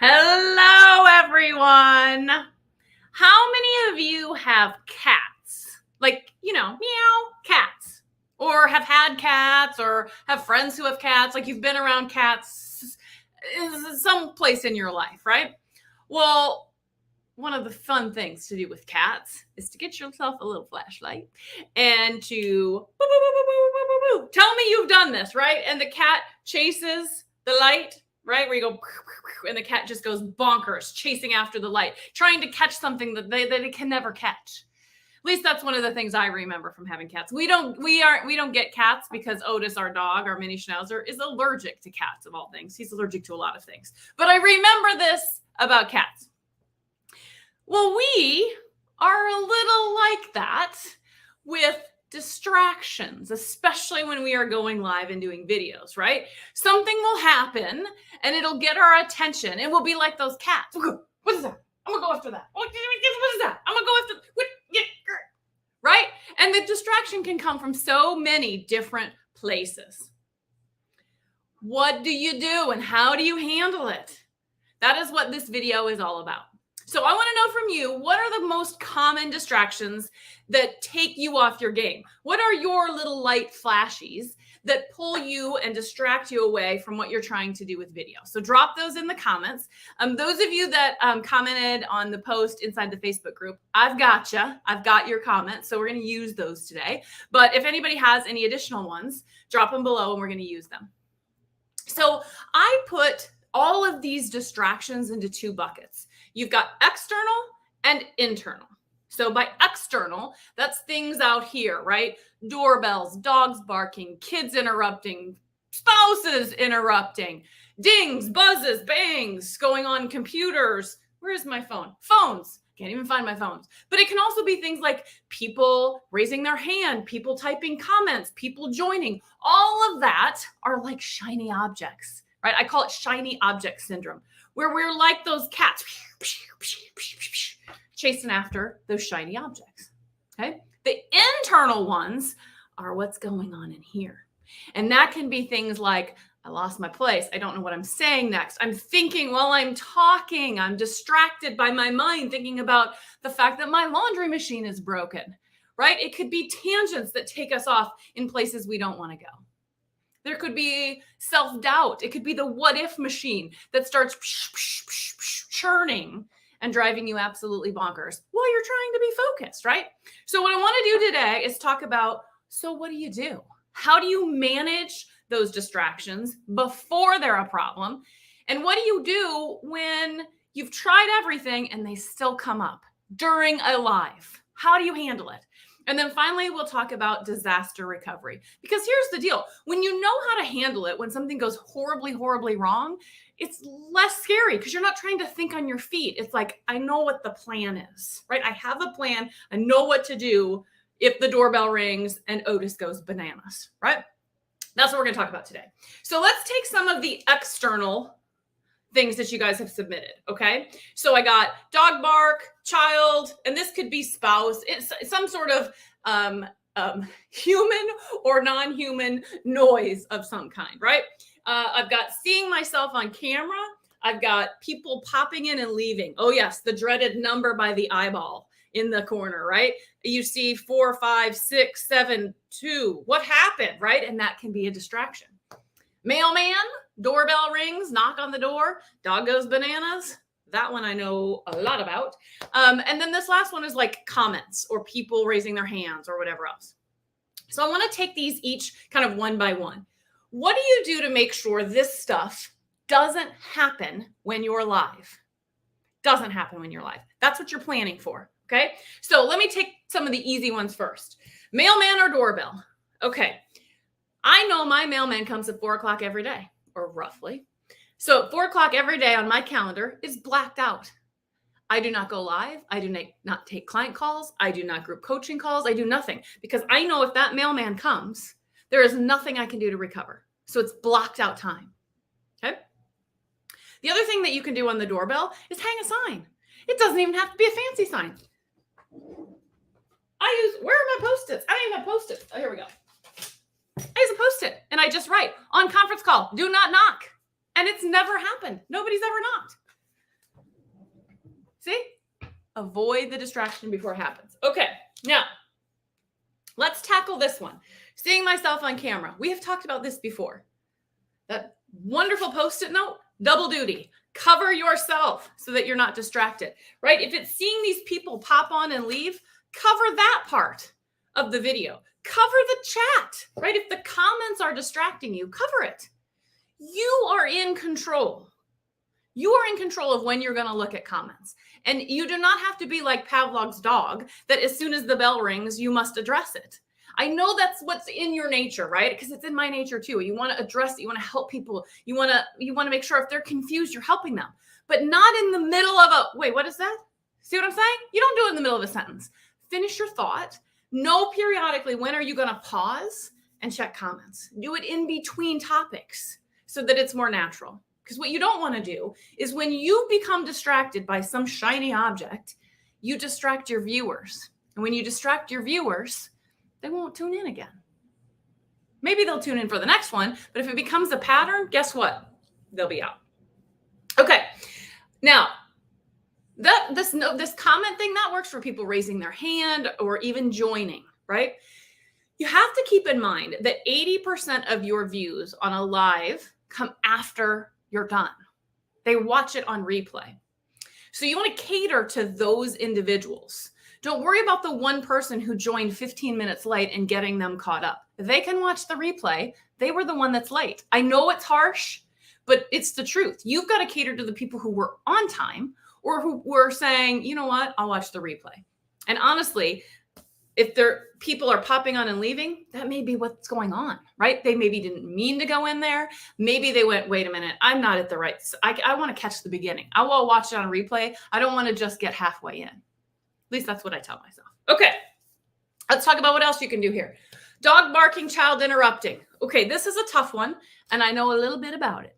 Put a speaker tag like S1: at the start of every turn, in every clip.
S1: Hello, everyone. How many of you have cats? Like, meow, cats. Or have had cats or have friends who have cats. Like you've been around cats some place in your life, right? Well, one of the fun things to do with cats is to get yourself a little flashlight and to tell me you've done this, right? And the cat chases the light, right? Where you go, and the cat just goes bonkers, chasing after the light, trying to catch something that it can never catch. At least that's one of the things I remember from having cats. We don't get cats because Otis, our dog, our mini schnauzer, is allergic to cats of all things. He's allergic to a lot of things. But I remember this about cats. Well, we are a little like that with distractions, especially when we are going live and doing videos, right? Something will happen and it'll get our attention and we'll be like those cats. What is that? I'm gonna go after that. What is that? I'm gonna go after what? Right? And the distraction can come from so many different places. What do you do and how do you handle it? That is what this video is all about. So I want to know from you, what are the most common distractions that take you off your game? What are your little light flashies that pull you and distract you away from what you're trying to do with video? So drop those in the comments. Those of you that commented on the post inside the Facebook group, I've got you. I've got your comments. So we're going to use those today. But if anybody has any additional ones, drop them below and we're going to use them. So I put all of these distractions into two buckets. You've got external and internal. So by external, that's things out here, right? Doorbells, dogs barking, kids interrupting, spouses interrupting, dings, buzzes, bangs going on computers. Where's my phone? Phones. Can't even find my phones. But it can also be things like people raising their hand, people typing comments, people joining. All of that are like shiny objects, right? I call it shiny object syndrome, where we're like those cats chasing after those shiny objects, okay? The internal ones are what's going on in here. And that can be things like, I lost my place. I don't know what I'm saying next. I'm thinking while I'm talking. I'm distracted by my mind thinking about the fact that my laundry machine is broken, right? It could be tangents that take us off in places we don't want to go. There could be self-doubt. It could be the what-if machine that starts churning and driving you absolutely bonkers while you're trying to be focused, right? So what I want to do today is talk about, so what do you do? How do you manage those distractions before they're a problem? And what do you do when you've tried everything and they still come up during a live? How do you handle it? And then finally, we'll talk about disaster recovery. Because here's the deal. When you know how to handle it, when something goes horribly, horribly wrong, it's less scary because you're not trying to think on your feet. It's like, I know what the plan is, right? I have a plan. I know what to do if the doorbell rings and Otis goes bananas, right? That's what we're going to talk about today. So let's take some of the external things that you guys have submitted, okay? So I got dog bark, child, and this could be spouse. It's some sort of human or non-human noise of some kind, right? I've got seeing myself on camera. I've got people popping in and leaving. Oh yes, the dreaded number by the eyeball in the corner, right? You see 4, 5, 6, 7, 2. What happened, right? And that can be a distraction. Mailman, doorbell rings, knock on the door, dog goes bananas. That one I know a lot about. And then this last one is like comments or people raising their hands or whatever else. So I want to take these each kind of one by one. What do you do to make sure this stuff doesn't happen when you're live? Doesn't happen when you're live. That's what you're planning for, okay? So let me take some of the easy ones first. Mailman or doorbell. Okay. I know my mailman comes at 4 o'clock every day, or roughly. So at 4 o'clock every day on my calendar is blacked out. I do not go live. I do not take client calls. I do not group coaching calls. I do nothing because I know if that mailman comes, there is nothing I can do to recover. So it's blocked out time, okay? The other thing that you can do on the doorbell is hang a sign. It doesn't even have to be a fancy sign. Where are my Post-its? I don't even have Post-its. Oh, here we go. I use a Post-it and I just write on conference call, do not knock. And it's never happened. Nobody's ever knocked. See? Avoid the distraction before it happens. Okay, now let's tackle this one. Seeing myself on camera. We have talked about this before. That wonderful Post-it note, double duty. Cover yourself so that you're not distracted, right? If it's seeing these people pop on and leave, cover that part of the video. Cover the chat, right? If the comments are distracting you, cover it. You are in control. You are in control of when you're going to look at comments. And you do not have to be like Pavlov's dog that as soon as the bell rings, you must address it. I know that's what's in your nature, right? Because it's in my nature too. You want to address it. You want to help people. You want to make sure if they're confused, you're helping them. But not in the middle of a, wait, what is that? See what I'm saying? You don't do it in the middle of a sentence. Finish your thought. Know periodically when are you going to pause and check comments. Do it in between topics so that it's more natural. Because what you don't want to do is when you become distracted by some shiny object, you distract your viewers. And when you distract your viewers, they won't tune in again. Maybe they'll tune in for the next one, but if it becomes a pattern, guess what? They'll be out. Okay. Now, this comment thing, that works for people raising their hand or even joining, right? You have to keep in mind that 80% of your views on a live come after you're done. They watch it on replay. So you want to cater to those individuals. Don't worry about the one person who joined 15 minutes late and getting them caught up. They can watch the replay. They were the one that's late. I know it's harsh, but it's the truth. You've got to cater to the people who were on time or who were saying, you know what, I'll watch the replay. And honestly, if people are popping on and leaving, that may be what's going on, right? They maybe didn't mean to go in there. Maybe they went, wait a minute, I'm not at the right, I want to catch the beginning. I will watch it on replay. I don't want to just get halfway in. At least that's what I tell myself. Okay, let's talk about what else you can do here. Dog barking, child interrupting. Okay, this is a tough one, and I know a little bit about it.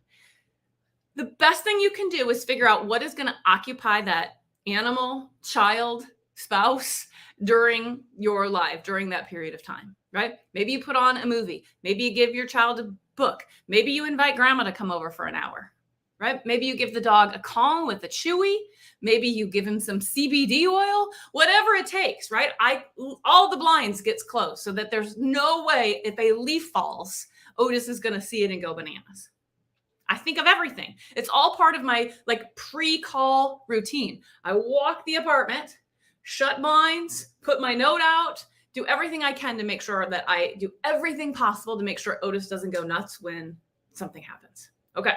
S1: The best thing you can do is figure out what is going to occupy that animal, child, spouse during your life, during that period of time, right? Maybe you put on a movie. Maybe you give your child a book. Maybe you invite grandma to come over for an hour, right? Maybe you give the dog a Kong with a chewy. Maybe you give him some CBD oil, whatever it takes, right? All the blinds gets closed so that there's no way if a leaf falls, Otis is going to see it and go bananas. I think of everything. It's all part of my pre-call routine. I walk the apartment, shut blinds, put my note out, do everything I can to make sure that I do everything possible to make sure Otis doesn't go nuts when something happens. Okay.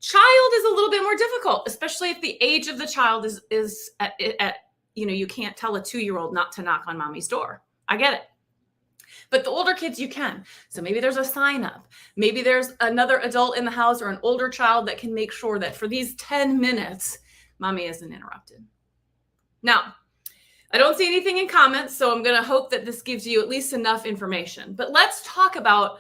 S1: Child is a little bit more difficult, especially if the age of the child is at you can't tell a 2-year-old not to knock on mommy's door. I get it. But the older kids, you can. So maybe there's a sign up. Maybe there's another adult in the house or an older child that can make sure that for these 10 minutes, mommy isn't interrupted. Now, I don't see anything in comments, so I'm going to hope that this gives you at least enough information. But let's talk about,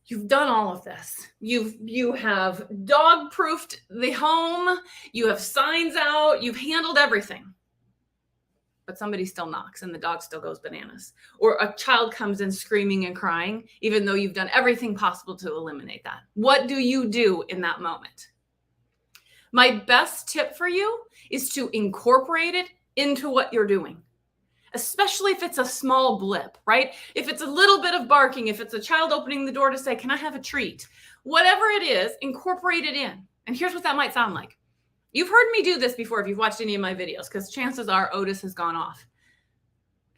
S1: you've done all of this. You have dog-proofed the home. You have signs out. You've handled everything. But somebody still knocks and the dog still goes bananas. Or a child comes in screaming and crying, even though you've done everything possible to eliminate that. What do you do in that moment? My best tip for you is to incorporate it into what you're doing, especially if it's a small blip, right? If it's a little bit of barking, if it's a child opening the door to say, can I have a treat? Whatever it is, incorporate it in. And here's what that might sound like. You've heard me do this before if you've watched any of my videos, because chances are Otis has gone off.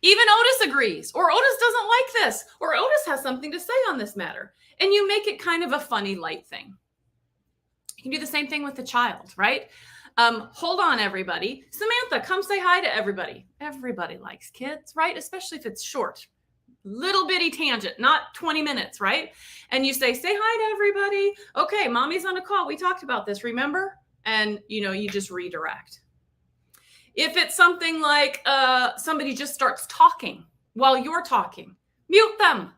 S1: Even Otis agrees, or Otis doesn't like this, or Otis has something to say on this matter. And you make it kind of a funny, light thing. You can do the same thing with the child, right? Hold on, everybody. Samantha, come say hi to everybody. Everybody likes kids, right? Especially if it's short. Little bitty tangent, not 20 minutes, right? And you say hi to everybody. Okay, mommy's on a call. We talked about this, remember? And, you just redirect. If it's something like somebody just starts talking while you're talking, mute them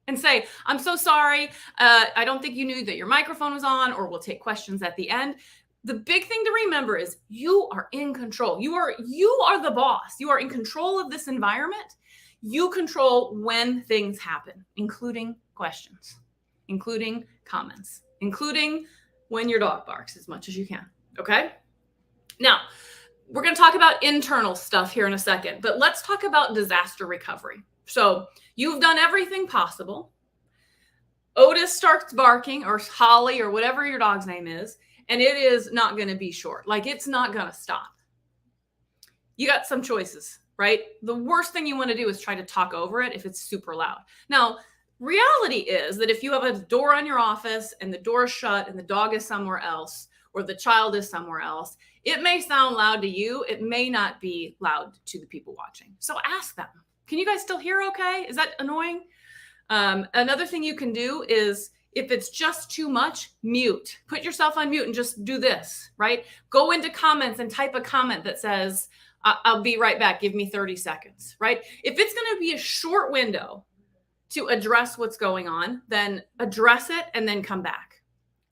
S1: and say, I'm so sorry. I don't think you knew that your microphone was on, or we'll take questions at the end. The big thing to remember is you are in control. You are the boss. You are in control of this environment. You control when things happen, including questions, including comments, including when your dog barks as much as you can. Okay. Now, We're going to talk about internal stuff here in a second, but let's talk about disaster recovery. So you've done everything possible. Otis starts barking, or Holly, or whatever your dog's name is, and it is not going to be short. Like, it's not going to stop. You got some choices, right? The worst thing you want to do is try to talk over it if it's super loud. Now, reality is that if you have a door on your office and the door is shut and the dog is somewhere else, or the child is somewhere else, it may sound loud to you. It may not be loud to the people watching. So ask them, can you guys still hear okay? Is that annoying? Another thing you can do is, if it's just too much, mute. Put yourself on mute and just do this, right? Go into comments and type a comment that says, I'll be right back. Give me 30 seconds, right? If it's going to be a short window to address what's going on, then address it and then come back.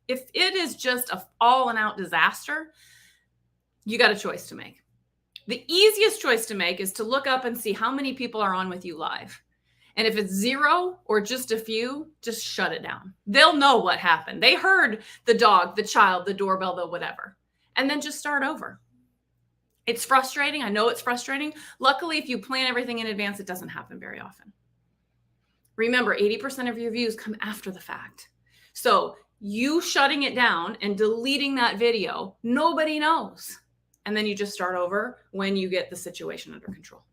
S1: If it is just an all and out disaster, you got a choice to make. The easiest choice to make is to look up and see how many people are on with you live. And if it's 0 or just a few, just shut it down. They'll know what happened. They heard the dog, the child, the doorbell, the whatever. And then just start over. It's frustrating. I know it's frustrating. Luckily, if you plan everything in advance, it doesn't happen very often. Remember, 80% of your views come after the fact. So you shutting it down and deleting that video, nobody knows. And then you just start over when you get the situation under control.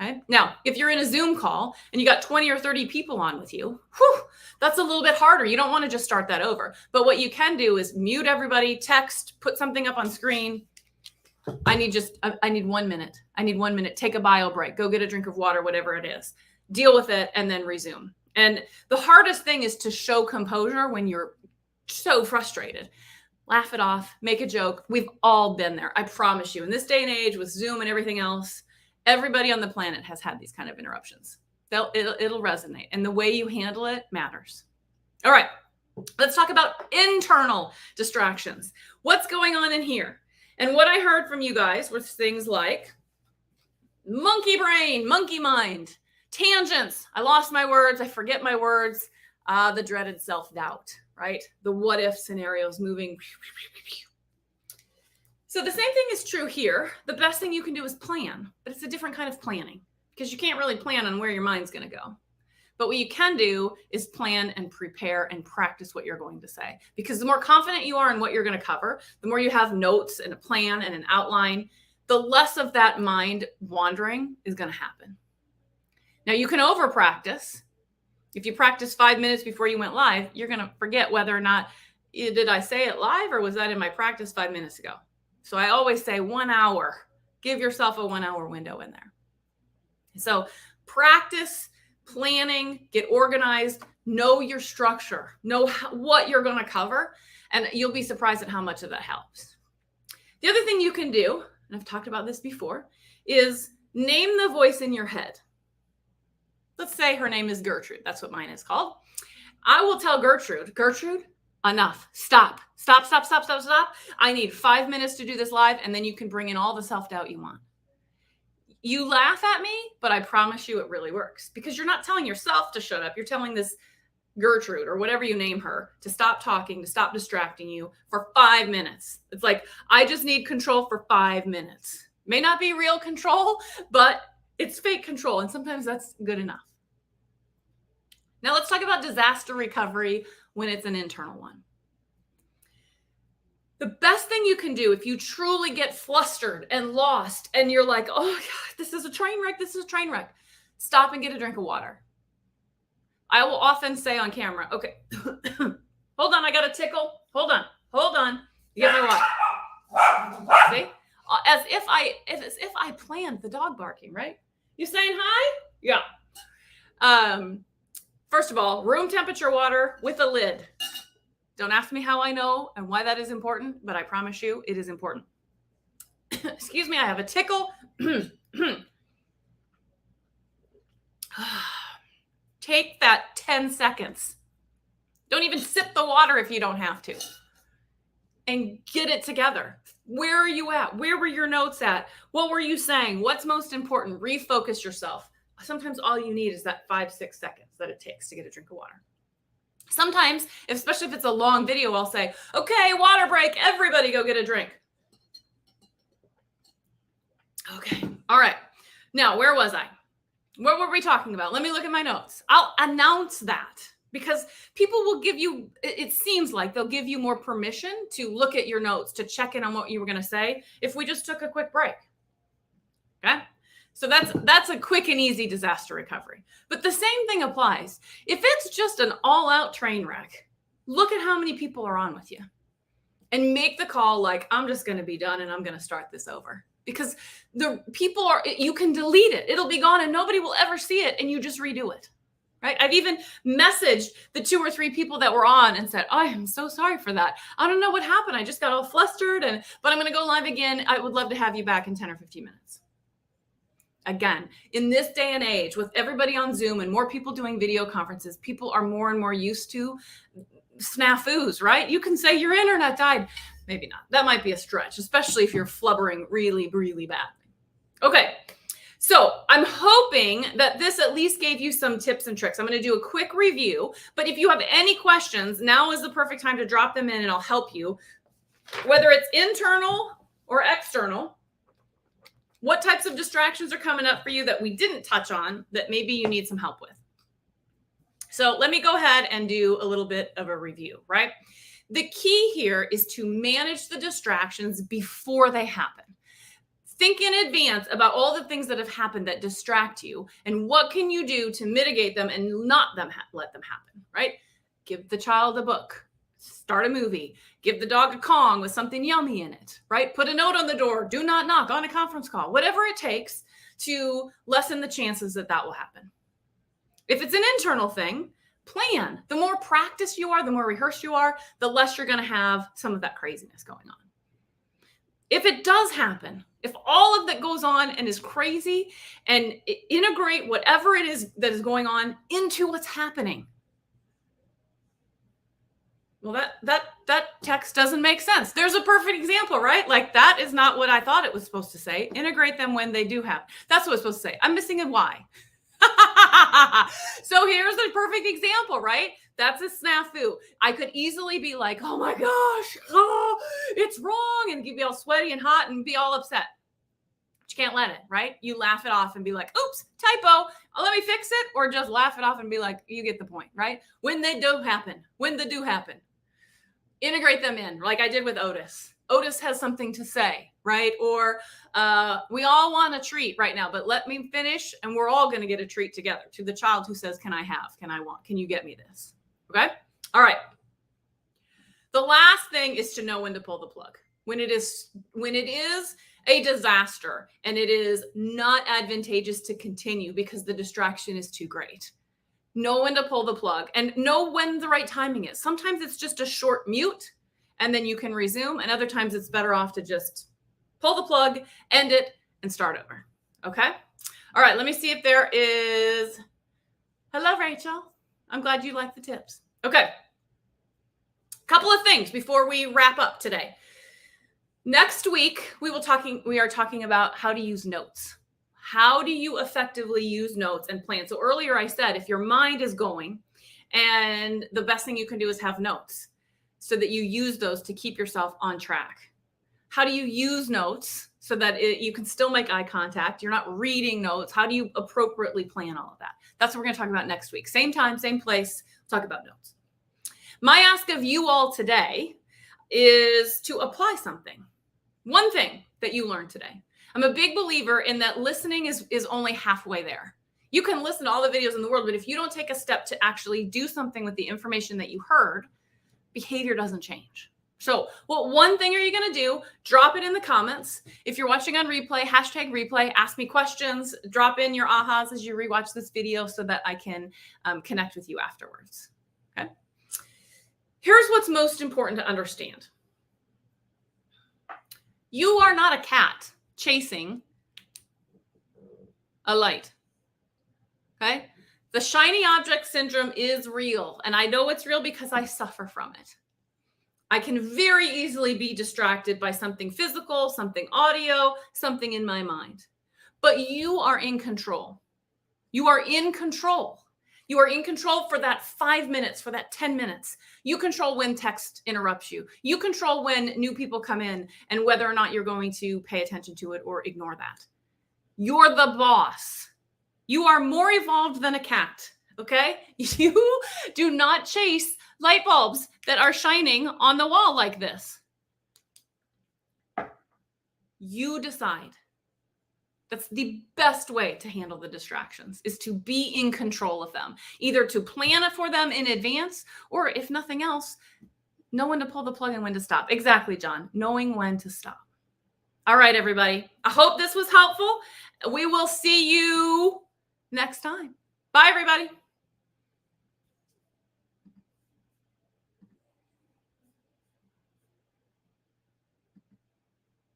S1: Okay. Now, if you're in a Zoom call and you got 20 or 30 people on with you, that's a little bit harder. You don't want to just start that over. But what you can do is mute everybody, text, put something up on screen. I need 1 minute. I need 1 minute. Take a bio break. Go get a drink of water, whatever it is. Deal with it and then resume. And the hardest thing is to show composure when you're so frustrated. Laugh it off, make a joke. We've all been there. I promise you. In this day and age with Zoom and everything else, everybody on the planet has had these kind of interruptions. It'll resonate. And the way you handle it matters. All right, let's talk about internal distractions. What's going on in here? And what I heard from you guys was things like monkey brain, monkey mind, tangents. I lost my words. I forget my words. The dreaded self-doubt, right? The what if scenarios moving. So the same thing is true here. The best thing you can do is plan, but it's a different kind of planning because you can't really plan on where your mind's going to go. But what you can do is plan and prepare and practice what you're going to say, because the more confident you are in what you're going to cover, the more you have notes and a plan and an outline, the less of that mind wandering is going to happen. Now, you can over practice. If you practice 5 minutes before you went live, you're going to forget whether or not, did I say it live or was that in my practice 5 minutes ago? So I always say 1 hour. Give yourself a 1 hour window in there. So practice planning, get organized, know your structure, know what you're going to cover, and you'll be surprised at how much of that helps. The other thing you can do, and I've talked about this before, is name the voice in your head. Let's say her name is Gertrude. That's what mine is called. I will tell Gertrude, enough. Stop. I need 5 minutes to do this live, and then you can bring in all the self-doubt you want. You laugh at me, but I promise you it really works, because you're not telling yourself to shut up. You're telling this Gertrude, or whatever you name her, to stop talking, to stop distracting you for 5 minutes. It's like, I just need control for 5 minutes. May not be real control, but it's fake control, and sometimes that's good enough. Now let's talk about disaster recovery when it's an internal one. The best thing you can do if you truly get flustered and lost and you're like, oh God, this is a train wreck, stop and get a drink of water. I will often say on camera, okay, hold on, I got a tickle. Hold on. You get my water. See? As if I planned the dog barking, right? You saying hi? Yeah. First of all, room temperature water with a lid. Don't ask me how I know and why that is important, but I promise you it is important. Excuse me, I have a tickle. Take that 10 seconds. Don't even sip the water if you don't have to. And get it together. Where are you at? Where were your notes at? What were you saying? What's most important? Refocus yourself. Sometimes all you need is that 5-6 seconds that it takes to get a drink of water. Sometimes, especially if it's a long video, I'll say, okay, water break, everybody go get a drink. Okay. All right. Now, where was I? What were we talking about? Let me look at my notes. I'll announce that because people will give you, it seems like they'll give you more permission to look at your notes, to check in on what you were going to say if we just took a quick break. Okay. So that's a quick and easy disaster recovery. But the same thing applies. If it's just an all-out train wreck, look at how many people are on with you and make the call like, I'm just going to be done and I'm going to start this over. Because the people are, you can delete it. It'll be gone and nobody will ever see it and you just redo it, right? I've even messaged the 2 or 3 people that were on and said, I am so sorry for that. I don't know what happened. I just got all flustered, but I'm going to go live again. I would love to have you back in 10 or 15 minutes. Again, in this day and age, with everybody on Zoom and more people doing video conferences, people are more and more used to snafus, right? You can say your internet died. Maybe not. That might be a stretch, especially if you're flubbering really, really badly. Okay. So I'm hoping that this at least gave you some tips and tricks. I'm going to do a quick review, but if you have any questions, now is the perfect time to drop them in and I'll help you, whether it's internal or external. What types of distractions are coming up for you that we didn't touch on that maybe you need some help with? So let me go ahead and do a little bit of a review, right? The key here is to manage the distractions before they happen. Think in advance about all the things that have happened that distract you and what can you do to mitigate them and not let them happen, right? Give the child a book, start a movie, give the dog a Kong with something yummy in it, right? Put a note on the door, do not knock on a conference call, whatever it takes to lessen the chances that will happen. If it's an internal thing, plan. The more practiced you are, the more rehearsed you are, the less you're going to have some of that craziness going on. If it does happen, if all of that goes on and is crazy, and integrate whatever it is that is going on into what's happening. Well, that text doesn't make sense. There's a perfect example, right? Like that is not what I thought it was supposed to say. Integrate them when they do happen. That's what it's supposed to say. I'm missing a Y. So here's a perfect example, right? That's a snafu. I could easily be like, oh my gosh, it's wrong, and be all sweaty and hot and be all upset. But you can't let it, right? You laugh it off and be like, oops, typo. Let me fix it. Or just laugh it off and be like, you get the point, right? When they do happen, integrate them in like I did with Otis. Otis has something to say, right? Or we all want a treat right now, but let me finish and we're all going to get a treat together. To the child who says, can I have, can I want, can you get me this? Okay. All right. The last thing is to know when to pull the plug. When it is a disaster and it is not advantageous to continue because the distraction is too great. Know when to pull the plug and know when the right timing is. Sometimes it's just a short mute and then you can resume. And other times it's better off to just pull the plug, end it, and start over. Okay? All right, let me see if there is... Hello, Rachel. I'm glad you like the tips. Okay. Couple of things before we wrap up today. Next week, we are talking about how to use notes. How do you effectively use notes and plan? So earlier I said, if your mind is going, and the best thing you can do is have notes so that you use those to keep yourself on track. How do you use notes so that you can still make eye contact? You're not reading notes. How do you appropriately plan all of that? That's what we're going to talk about next week. Same time, same place. We'll talk about notes. My ask of you all today is to apply something. One thing that you learned today. I'm a big believer in that listening is only halfway there. You can listen to all the videos in the world, but if you don't take a step to actually do something with the information that you heard, behavior doesn't change. So what one thing are you going to do? Drop it in the comments. If you're watching on replay, hashtag replay, ask me questions, drop in your ahas as you rewatch this video so that I can connect with you afterwards. Okay. Here's what's most important to understand. You are not a cat chasing a light. Okay? The shiny object syndrome is real, and I know it's real because I suffer from it. I can very easily be distracted by something physical, something audio, something in my mind. But you are in control. You are in control. You are in control for that 5 minutes, for that 10 minutes. You control when text interrupts you. You control when new people come in and whether or not you're going to pay attention to it or ignore that. You're the boss. You are more evolved than a cat, okay? You do not chase light bulbs that are shining on the wall like this. You decide. That's the best way to handle the distractions, is to be in control of them, either to plan it for them in advance, or if nothing else, know when to pull the plug and when to stop. Exactly, John. Knowing when to stop. All right, everybody. I hope this was helpful. We will see you next time. Bye, everybody.